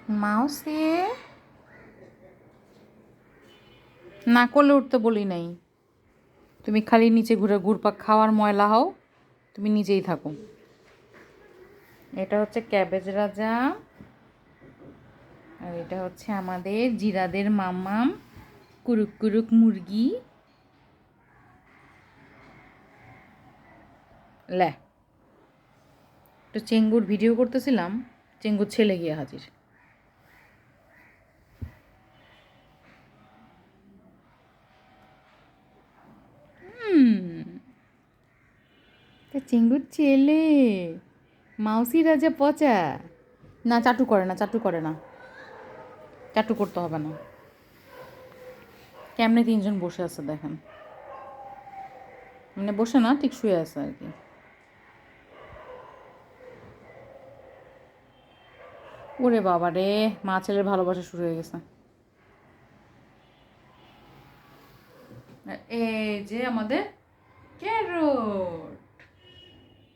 মাউসি না করলে উঠতে বলি নাই, তুমি খালি নিচে ঘুরে ঘুরপাক খাওয়ার ময়লা হও, তুমি নিচেই থাকো। এটা হচ্ছে ক্যাবেজ রাজা, আর এটা হচ্ছে আমাদের জিরাদের মাম্মাম কুরুক কুরুক মুরগি। লে তো চেঙ্গুর ভিডিও করতেছিলাম, চেঙ্গুর ছেলে গিয়ে হাজির। তা চেঙ্গুর ছেলে মাউসি রাজা পচা। না চাটু করে না, চাটু করে না, চাটু করতে হবে না। কেমনে তিনজন বসে আছে দেখেন, মানে বসে না, ঠিক শুয়ে আছে আর কি। ওরে বাবা রে, মা ছেলের ভালোবাসা শুরু হয়ে গেছে। এই যে আমাদের ক্যারট।